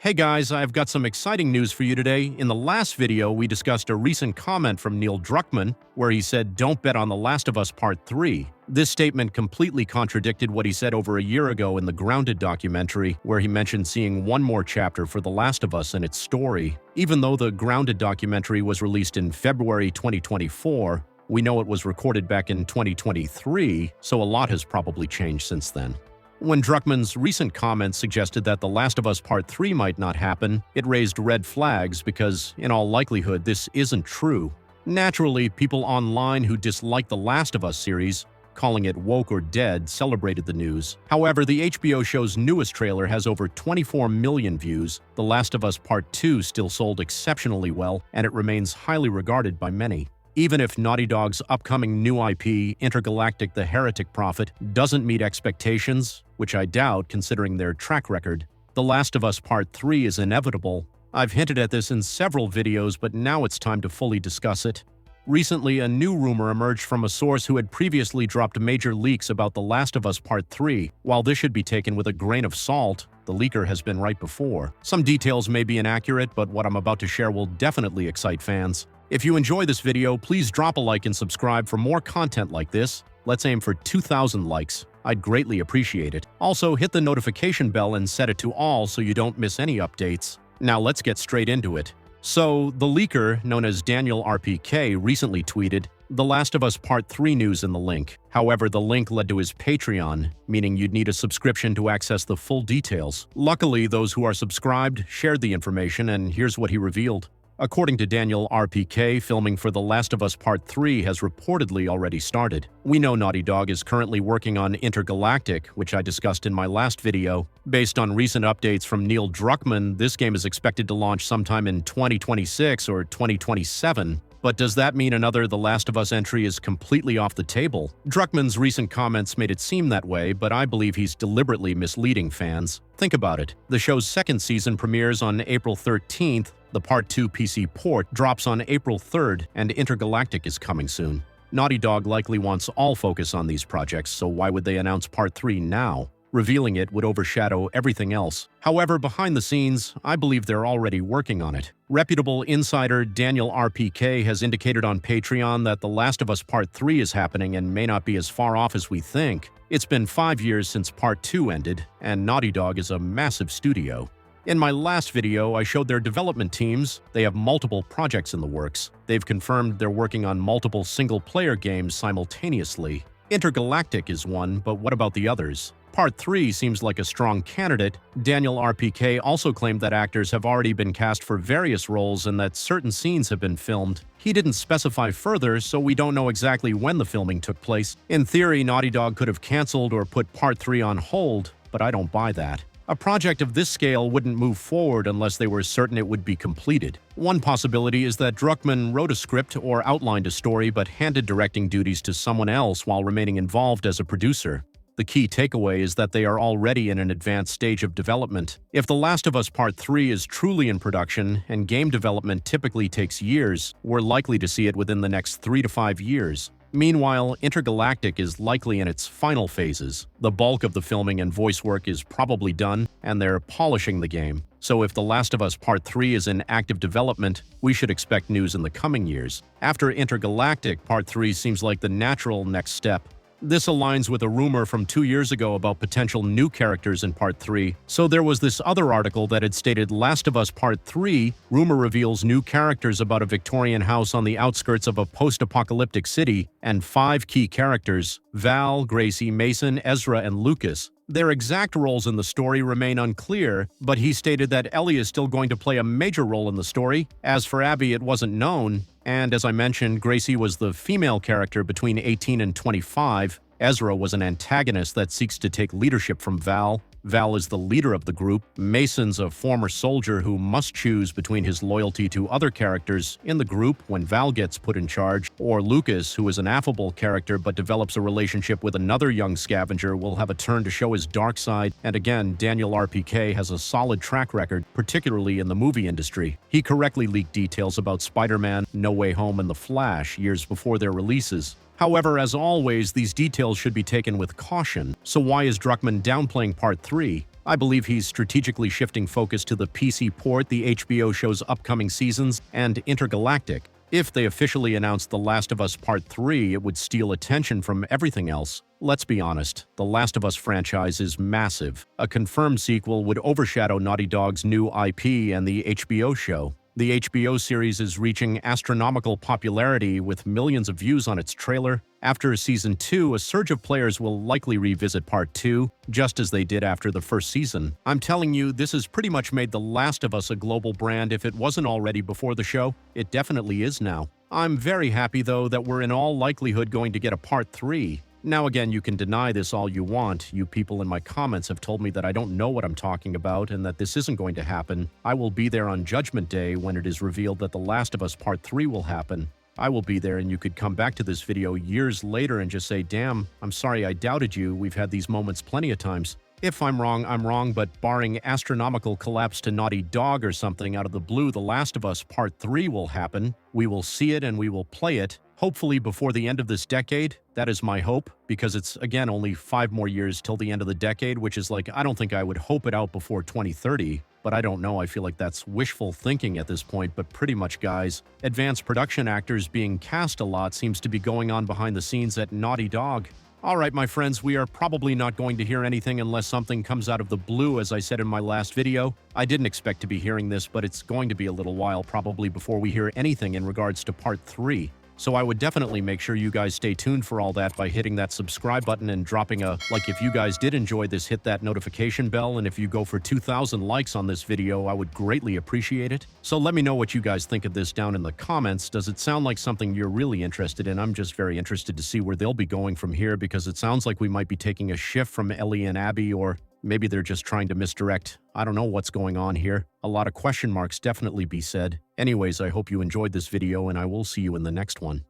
Hey guys, I've got some exciting news for you today. In the last video, we discussed a recent comment from Neil Druckmann, where he said, "Don't bet on The Last of Us Part 3. This statement completely contradicted what he said over a year ago in the Grounded documentary, where he mentioned seeing one more chapter for The Last of Us and its story. Even though the Grounded documentary was released in February 2024, we know it was recorded back in 2023, so a lot has probably changed since then. When Druckmann's recent comments suggested that The Last of Us Part 3 might not happen, it raised red flags because, in all likelihood, this isn't true. Naturally, people online who dislike The Last of Us series, calling it woke or dead, celebrated the news. However, the HBO show's newest trailer has over 24 million views. The Last of Us Part 2 still sold exceptionally well, and it remains highly regarded by many. Even if Naughty Dog's upcoming new IP, Intergalactic: The Heretic Prophet, doesn't meet expectations, which I doubt considering their track record, The Last of Us Part 3 is inevitable. I've hinted at this in several videos, but now it's time to fully discuss it. Recently, a new rumor emerged from a source who had previously dropped major leaks about The Last of Us Part 3. While this should be taken with a grain of salt, the leaker has been right before. Some details may be inaccurate, but what I'm about to share will definitely excite fans. If you enjoy this video, please drop a like and subscribe for more content like this. Let's aim for 2,000 likes. I'd greatly appreciate it. Also, hit the notification bell and set it to all so you don't miss any updates. Now let's get straight into it. So, the leaker, known as Daniel RPK, recently tweeted, "The Last of Us Part 3 news in the link." However, the link led to his Patreon, meaning you'd need a subscription to access the full details. Luckily, those who are subscribed shared the information, and here's what he revealed. According to Daniel RPK, filming for The Last of Us Part 3 has reportedly already started. We know Naughty Dog is currently working on Intergalactic, which I discussed in my last video. Based on recent updates from Neil Druckmann, this game is expected to launch sometime in 2026 or 2027. But does that mean another The Last of Us entry is completely off the table? Druckmann's recent comments made it seem that way, but I believe he's deliberately misleading fans. Think about it. The show's second season premieres on April 13th, the Part 2 PC port drops on April 3rd, and Intergalactic is coming soon. Naughty Dog likely wants all focus on these projects, so why would they announce Part 3 now? Revealing it would overshadow everything else. However, behind the scenes, I believe they're already working on it. Reputable insider Daniel RPK has indicated on Patreon that The Last of Us Part 3 is happening and may not be as far off as we think. It's been 5 years since Part 2 ended, and Naughty Dog is a massive studio. In my last video, I showed their development teams. They have multiple projects in the works. They've confirmed they're working on multiple single-player games simultaneously. Intergalactic is one, but what about the others? Part 3 seems like a strong candidate. Daniel RPK also claimed that actors have already been cast for various roles and that certain scenes have been filmed. He didn't specify further, so we don't know exactly when the filming took place. In theory, Naughty Dog could have canceled or put Part 3 on hold, but I don't buy that. A project of this scale wouldn't move forward unless they were certain it would be completed. One possibility is that Druckmann wrote a script or outlined a story but handed directing duties to someone else while remaining involved as a producer. The key takeaway is that they are already in an advanced stage of development. If The Last of Us Part 3 is truly in production, and game development typically takes years, we're likely to see it within the next 3 to 5 years. Meanwhile, Intergalactic is likely in its final phases. The bulk of the filming and voice work is probably done, and they're polishing the game. So if The Last of Us Part 3 is in active development, we should expect news in the coming years. After Intergalactic, Part 3 seems like the natural next step. This aligns with a rumor from 2 years ago about potential new characters in Part 3. So there was this other article that had stated Last of Us Part 3, rumor reveals new characters about a Victorian house on the outskirts of a post-apocalyptic city, and 5 key characters, Val, Gracie, Mason, Ezra, and Lucas. Their exact roles in the story remain unclear, but he stated that Ellie is still going to play a major role in the story. As for Abby, it wasn't known, and as I mentioned, Gracie was the female character between 18 and 25. Ezra was an antagonist that seeks to take leadership from Val. Val is the leader of the group. Mason's a former soldier who must choose between his loyalty to other characters in the group when Val gets put in charge, or Lucas, who is an affable character but develops a relationship with another young scavenger, will have a turn to show his dark side. And again, Daniel RPK has a solid track record, particularly in the movie industry. He correctly leaked details about Spider-Man, No Way Home, and The Flash years before their releases. However, as always, these details should be taken with caution. So why is Druckmann downplaying Part 3? I believe he's strategically shifting focus to the PC port, the HBO show's upcoming seasons, and Intergalactic. If they officially announced The Last of Us Part 3, it would steal attention from everything else. Let's be honest, The Last of Us franchise is massive. A confirmed sequel would overshadow Naughty Dog's new IP and the HBO show. The HBO series is reaching astronomical popularity with millions of views on its trailer. After Season 2, a surge of players will likely revisit Part 2, just as they did after the first season. I'm telling you, this has pretty much made The Last of Us a global brand if it wasn't already before the show. It definitely is now. I'm very happy, though, that we're in all likelihood going to get a Part 3. Now again, you can deny this all you want. You people in my comments have told me that I don't know what I'm talking about and that this isn't going to happen. I will be there on Judgment Day when it is revealed that The Last of Us Part 3 will happen. I will be there and you could come back to this video years later and just say, damn, I'm sorry I doubted you. We've had these moments plenty of times. If I'm wrong, but barring astronomical collapse to Naughty Dog or something out of the blue, The Last of Us Part 3 will happen. We will see it and we will play it. Hopefully before the end of this decade. That is my hope, because it's, again, only 5 more years till the end of the decade, which is like, I don't think I would hope it out before 2030, but I don't know, I feel like that's wishful thinking at this point, but pretty much, guys. Advanced production actors being cast a lot seems to be going on behind the scenes at Naughty Dog. Alright, my friends, we are probably not going to hear anything unless something comes out of the blue, as I said in my last video. I didn't expect to be hearing this, but it's going to be a little while probably before we hear anything in regards to Part 3. So I would definitely make sure you guys stay tuned for all that by hitting that subscribe button and dropping a like. If you guys did enjoy this, hit that notification bell, and if you go for 2,000 likes on this video, I would greatly appreciate it. So let me know what you guys think of this down in the comments. Does it sound like something you're really interested in? I'm just very interested to see where they'll be going from here, because it sounds like we might be taking a shift from Ellie and Abby, or maybe they're just trying to misdirect. I don't know what's going on here. A lot of question marks definitely be said. Anyways, I hope you enjoyed this video, and I will see you in the next one.